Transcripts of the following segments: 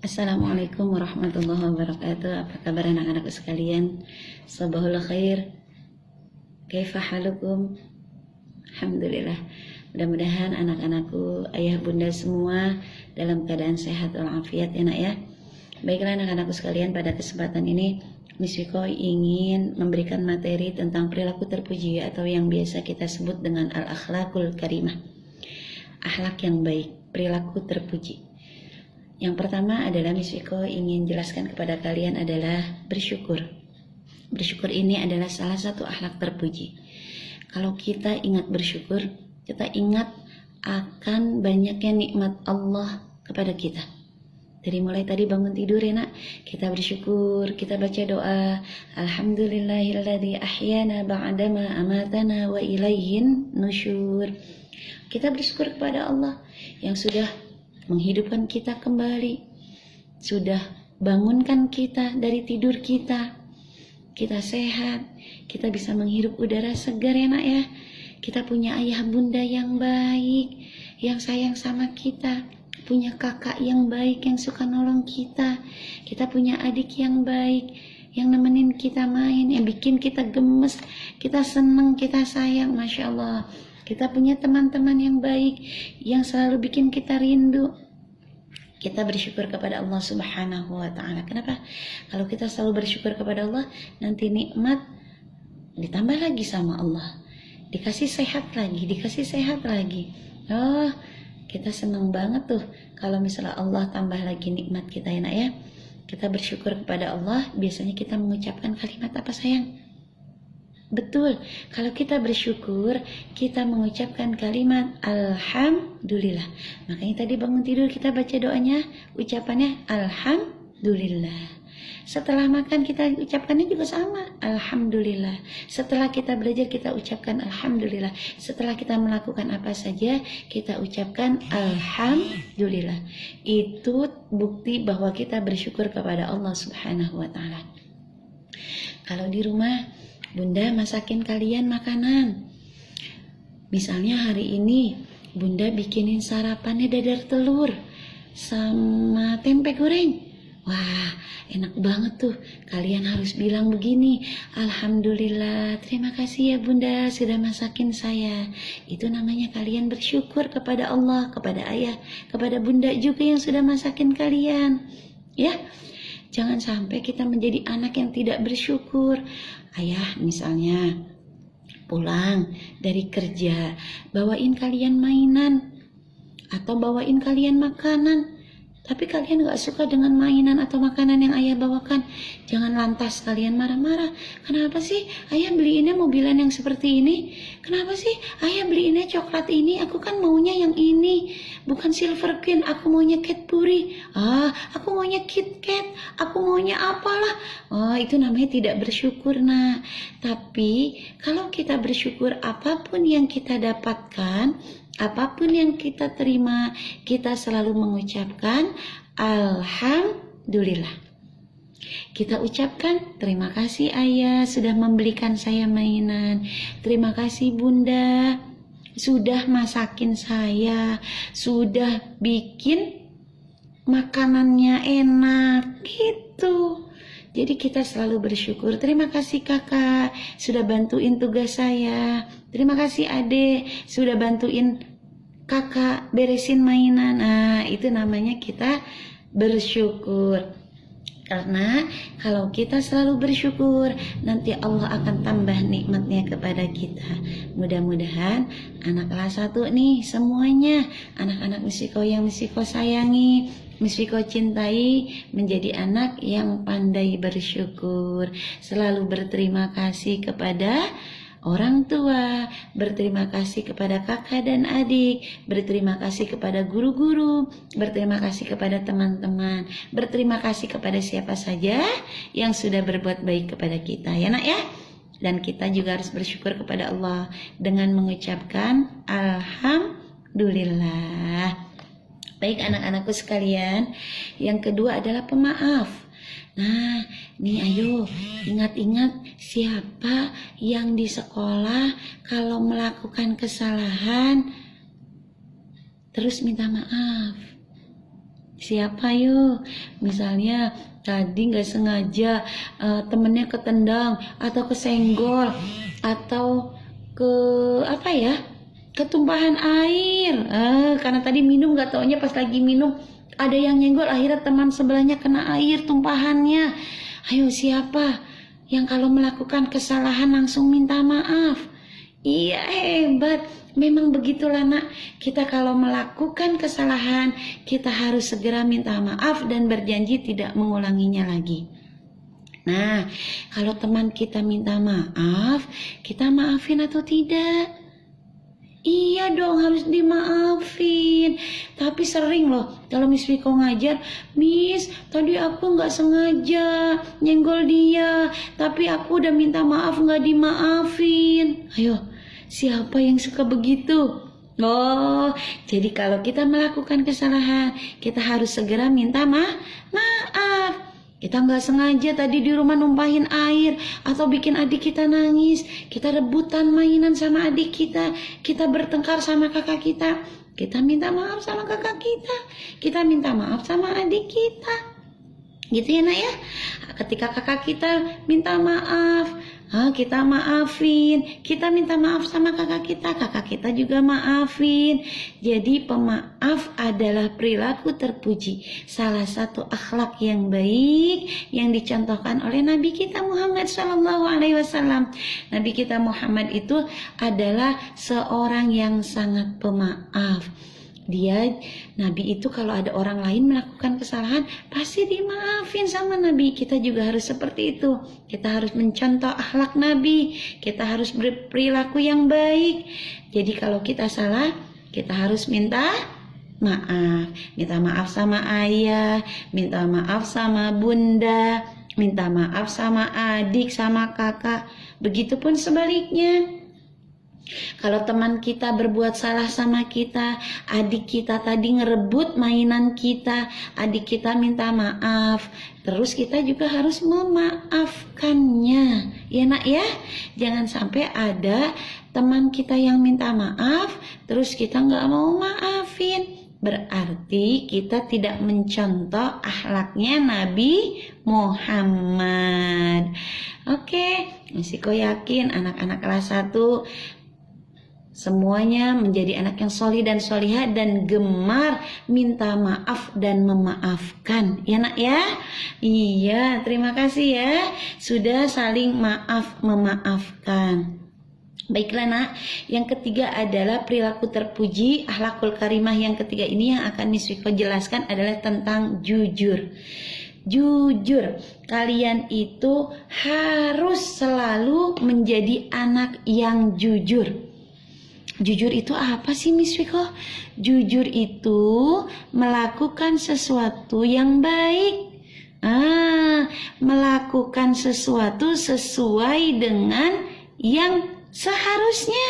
Assalamualaikum warahmatullahi wabarakatuh. Apa kabar anak-anakku sekalian? Sabahul khair. Kaifa halukum? Alhamdulillah. Mudah-mudahan anak-anakku, ayah bunda semua dalam keadaan sehat walafiat ya nak ya. Baiklah anak-anakku sekalian, pada kesempatan ini Miss Wiko ingin memberikan materi tentang perilaku terpuji atau yang biasa kita sebut dengan al-akhlakul karimah. Akhlak yang baik, perilaku terpuji. Yang pertama adalah Miss Wiko ingin jelaskan kepada kalian adalah bersyukur. Bersyukur ini adalah salah satu akhlak terpuji. Kalau kita ingat bersyukur, kita ingat akan banyaknya nikmat Allah kepada kita. Dari mulai tadi bangun tidur ya nak, kita bersyukur, kita baca doa, Alhamdulillahilladzi ahyana ba'dama amatana wa ilaihin nusyur. Kita bersyukur kepada Allah yang sudah menghidupkan kita kembali, sudah bangunkan kita dari tidur kita sehat, kita bisa menghirup udara segar ya nak ya. Kita punya ayah bunda yang baik, yang sayang sama kita, punya kakak yang baik yang suka nolong kita punya adik yang baik yang nemenin kita main, yang bikin kita gemes, kita seneng, kita sayang, Masya Allah. Kita punya teman-teman yang baik yang selalu bikin kita rindu. Kita bersyukur kepada Allah Subhanahu wa ta'ala. Kenapa? Kalau kita selalu bersyukur kepada Allah, nanti nikmat ditambah lagi sama Allah. Dikasih sehat lagi. Oh, kita senang banget tuh kalau misalnya Allah tambah lagi nikmat kita ya nak ya. Kita bersyukur kepada Allah, biasanya kita mengucapkan kalimat apa sayang? Betul, kalau kita bersyukur, kita mengucapkan kalimat Alhamdulillah. Makanya tadi bangun tidur kita baca doanya, ucapannya Alhamdulillah. Setelah makan kita ucapkannya juga sama, Alhamdulillah. Setelah kita belajar kita ucapkan Alhamdulillah. Setelah kita melakukan apa saja kita ucapkan Alhamdulillah. Itu bukti bahwa kita bersyukur kepada Allah Subhanahu wa ta'ala. Kalau di rumah Bunda masakin kalian makanan. Misalnya hari ini Bunda bikinin sarapannya dadar telur sama tempe goreng. Wah, enak banget tuh. Kalian harus bilang begini, Alhamdulillah, terima kasih ya Bunda sudah masakin saya. Itu namanya kalian bersyukur kepada Allah, kepada ayah, kepada Bunda juga yang sudah masakin kalian. Ya, jangan sampai kita menjadi anak yang tidak bersyukur. Ayah misalnya pulang dari kerja, bawain kalian mainan atau bawain kalian makanan, tapi kalian gak suka dengan mainan atau makanan yang ayah bawakan. Jangan lantas kalian marah-marah. Kenapa sih ayah beliinnya mobilan yang seperti ini? Kenapa sih ayah beliinnya coklat ini? Aku kan maunya yang ini, bukan Silver Queen, aku maunya Cadbury. Aku maunya KitKat, aku maunya apalah. Itu namanya tidak bersyukur. Nah, tapi kalau kita bersyukur apapun yang kita dapatkan, apapun yang kita terima, kita selalu mengucapkan Alhamdulillah. Kita ucapkan terima kasih ayah sudah membelikan saya mainan. Terima kasih bunda sudah masakin saya, sudah bikin makanannya enak gitu. Jadi kita selalu bersyukur. Terima kasih kakak sudah bantuin tugas saya. Terima kasih adek sudah bantuin kakak beresin mainan. Nah, itu namanya kita bersyukur. Karena kalau kita selalu bersyukur, nanti Allah akan tambah nikmatnya kepada kita. Mudah-mudahan anak kelas 1 nih semuanya, anak-anak Miss Wiko yang Miss Wiko sayangi, Miss Wiko cintai, menjadi anak yang pandai bersyukur, selalu berterima kasih kepada orang tua, berterima kasih kepada kakak dan adik, berterima kasih kepada guru-guru, berterima kasih kepada teman-teman, berterima kasih kepada siapa saja yang sudah berbuat baik kepada kita ya nak ya. Dan kita juga harus bersyukur kepada Allah dengan mengucapkan Alhamdulillah. Baik anak-anakku sekalian, yang kedua adalah pemaaf. Nah, nih ayo ingat-ingat siapa yang di sekolah kalau melakukan kesalahan terus minta maaf. Siapa yo? Misalnya tadi nggak sengaja temennya ketendang atau kesenggol atau ke apa ya? Ketumpahan air. Karena tadi minum nggak taunya pas lagi minum ada yang nyenggol, akhirnya teman sebelahnya kena air tumpahannya. Ayo siapa yang kalau melakukan kesalahan langsung minta maaf? Iya hebat. Memang begitulah nak. Kita kalau melakukan kesalahan kita harus segera minta maaf dan berjanji tidak mengulanginya lagi. Nah, kalau teman kita minta maaf, kita maafin atau tidak? Iya dong, harus dimaafin. Tapi sering loh kalau Miss Viko ngajar, Miss tadi aku gak sengaja nyenggol dia, tapi aku udah minta maaf gak dimaafin. Ayo, siapa yang suka begitu? Oh, jadi kalau kita melakukan kesalahan kita harus segera minta maaf. Kita nggak sengaja tadi di rumah numpahin air atau bikin adik kita nangis. Kita rebutan mainan sama adik kita. Kita bertengkar sama kakak kita. Kita minta maaf sama kakak kita. Kita minta maaf sama adik kita. Gitu ya nak ya. Ketika kakak kita minta maaf, kita maafin. Kita minta maaf sama kakak kita juga maafin. Jadi pemaaf adalah perilaku terpuji, salah satu akhlak yang baik yang dicontohkan oleh Nabi kita Muhammad SAW. Nabi kita Muhammad itu adalah seorang yang sangat pemaaf. Nabi itu kalau ada orang lain melakukan kesalahan pasti dimaafin sama Nabi. Kita juga harus seperti itu. Kita harus mencontoh akhlak Nabi. Kita harus berperilaku yang baik. Jadi kalau kita salah, kita harus minta maaf. Minta maaf sama ayah, minta maaf sama bunda, minta maaf sama adik, sama kakak. Begitupun sebaliknya. Kalau teman kita berbuat salah sama kita, adik kita tadi ngerebut mainan kita, adik kita minta maaf, terus kita juga harus memaafkannya. Ya nak ya, jangan sampai ada teman kita yang minta maaf, terus kita nggak mau maafin. Berarti kita tidak mencontoh akhlaknya Nabi Muhammad. Oke, Misiko yakin anak-anak kelas 1 semuanya menjadi anak yang solih dan solihah dan gemar minta maaf dan memaafkan. Ya nak ya? Iya, terima kasih ya. Sudah saling maaf memaafkan. Baiklah nak, yang ketiga adalah perilaku terpuji, akhlakul karimah. Yang ketiga ini yang akan Miss Viko jelaskan adalah tentang jujur. Jujur, kalian itu harus selalu menjadi anak yang jujur. Jujur itu apa sih Miss Viko? Jujur itu melakukan sesuatu yang baik. Melakukan sesuatu sesuai dengan yang seharusnya.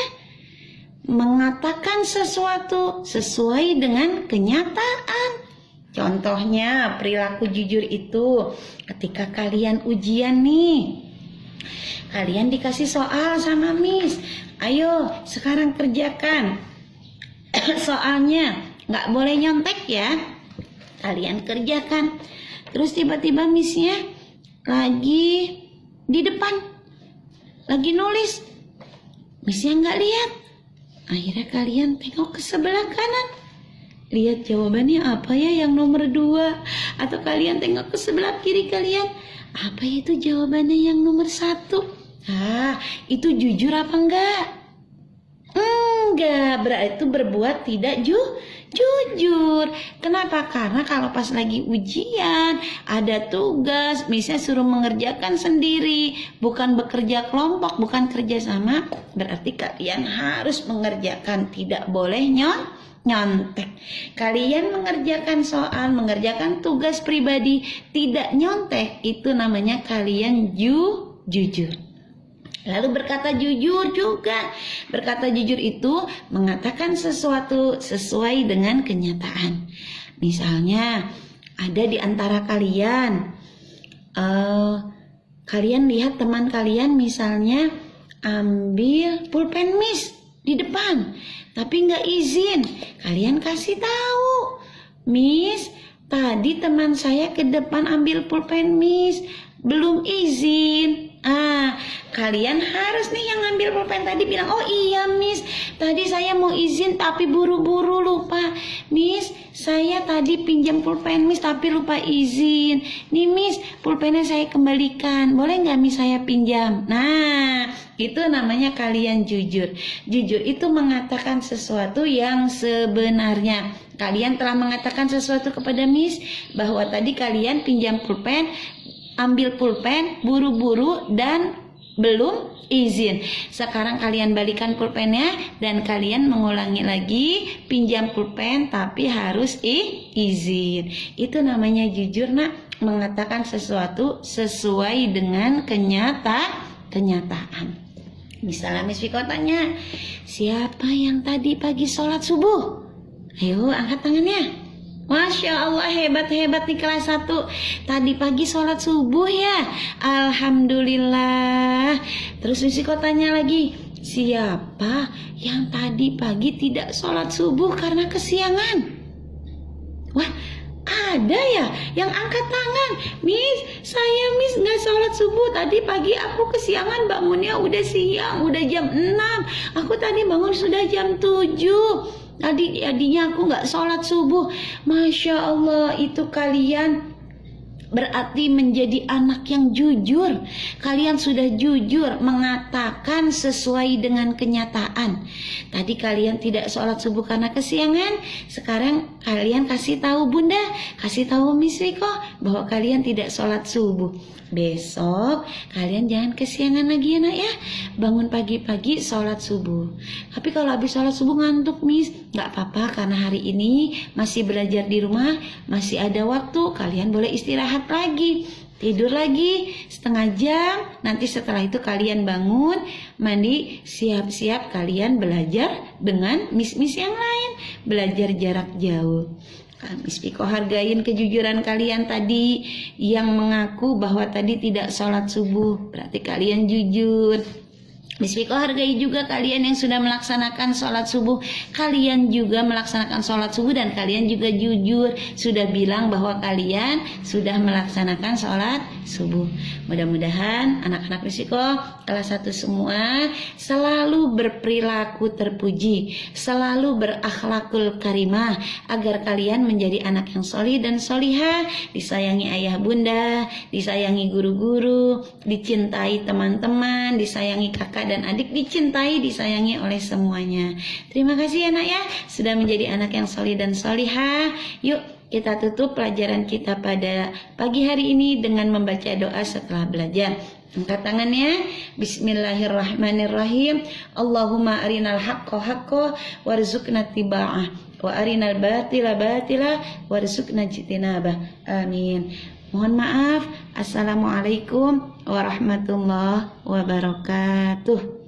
Mengatakan sesuatu sesuai dengan kenyataan. Contohnya perilaku jujur itu ketika kalian ujian nih. Kalian dikasih soal sama Miss. Ayo sekarang kerjakan soalnya, nggak boleh nyontek ya. Kalian kerjakan. Terus tiba-tiba Missnya lagi di depan, lagi nulis. Missnya nggak lihat. Akhirnya kalian tengok ke sebelah kanan. Lihat jawabannya apa ya yang nomor 2. Atau kalian tengok ke sebelah kiri kalian. Apa itu jawabannya yang nomor 1? Itu jujur apa enggak? Enggak, berarti itu berbuat tidak jujur. Kenapa? Karena kalau pas lagi ujian, ada tugas, misalnya suruh mengerjakan sendiri, bukan bekerja kelompok, bukan kerja sama, berarti kalian harus mengerjakan, tidak boleh nyontek. Kalian mengerjakan soal, mengerjakan tugas pribadi, tidak nyontek, itu namanya kalian jujur. Lalu berkata jujur juga. Berkata jujur itu mengatakan sesuatu sesuai dengan kenyataan. Misalnya ada di antara kalian, kalian lihat teman kalian misalnya ambil pulpen Miss di depan, tapi nggak izin. Kalian kasih tahu, Miss, tadi teman saya ke depan ambil pulpen Miss, belum izin. Kalian harus nih yang ngambil pulpen tadi bilang, oh iya Miss, tadi saya mau izin tapi buru-buru lupa. Miss, saya tadi pinjam pulpen Miss tapi lupa izin. Nih Miss, pulpennya saya kembalikan, boleh nggak Miss saya pinjam? Nah, itu namanya kalian jujur. Jujur itu mengatakan sesuatu yang sebenarnya. Kalian telah mengatakan sesuatu kepada Miss bahwa tadi kalian pinjam pulpen, ambil pulpen buru-buru dan belum izin. Sekarang kalian balikan pulpennya dan kalian mengulangi lagi pinjam pulpen tapi harus izin. Itu namanya jujur nak, mengatakan sesuatu sesuai dengan kenyataan. Misalnya Miss Viko tanya, siapa yang tadi pagi sholat subuh? Ayo angkat tangannya. Masya Allah, hebat-hebat di kelas 1. Tadi pagi sholat subuh ya. Alhamdulillah. Terus Miss Viko tanya lagi, siapa yang tadi pagi tidak sholat subuh karena kesiangan? Wah, ada ya yang angkat tangan. Miss, saya Miss nggak sholat subuh. Tadi pagi aku kesiangan bangunnya udah siang, udah jam 6. Aku tadi bangun sudah jam 7. Tadinya aku nggak sholat subuh. Masya Allah, itu kalian berarti menjadi anak yang jujur. Kalian sudah jujur mengatakan sesuai dengan kenyataan. Tadi kalian tidak sholat subuh karena kesiangan. Sekarang kalian kasih tahu Bunda, kasih tahu Miss Viko bahwa kalian tidak sholat subuh. Besok kalian jangan kesiangan lagi ya nak ya. Bangun pagi-pagi sholat subuh. Tapi kalau habis sholat subuh ngantuk Miss, gak apa-apa karena hari ini masih belajar di rumah, masih ada waktu, kalian boleh istirahat lagi, tidur lagi setengah jam. Nanti setelah itu kalian bangun, mandi, siap-siap kalian belajar dengan miss-miss yang lain, belajar jarak jauh. Miss Viko hargain kejujuran kalian tadi yang mengaku bahwa tadi tidak sholat subuh, berarti kalian jujur. Miss Viko hargai juga kalian yang sudah melaksanakan sholat subuh. Kalian juga melaksanakan sholat subuh dan kalian juga jujur sudah bilang bahwa kalian sudah melaksanakan sholat subuh. Mudah-mudahan anak-anak Miss Viko kelas 1 semua selalu berperilaku terpuji, selalu berakhlakul karimah, agar kalian menjadi anak yang solih dan solihah, disayangi ayah bunda, disayangi guru-guru, dicintai teman-teman, disayangi kakak dan adik, dicintai, disayangi oleh semuanya. Terima kasih ya nak ya, sudah menjadi anak yang solih dan solihah. Yuk kita tutup pelajaran kita pada pagi hari ini dengan membaca doa setelah belajar. Angkat tangannya. Bismillahirrahmanirrahim. Allahumma arinal haqqa haqqa warzuqna tiba'ah wa arinal batila batila warzuqna jitinabah. Amin. Mohon maaf. Assalamualaikum warahmatullahi wabarakatuh.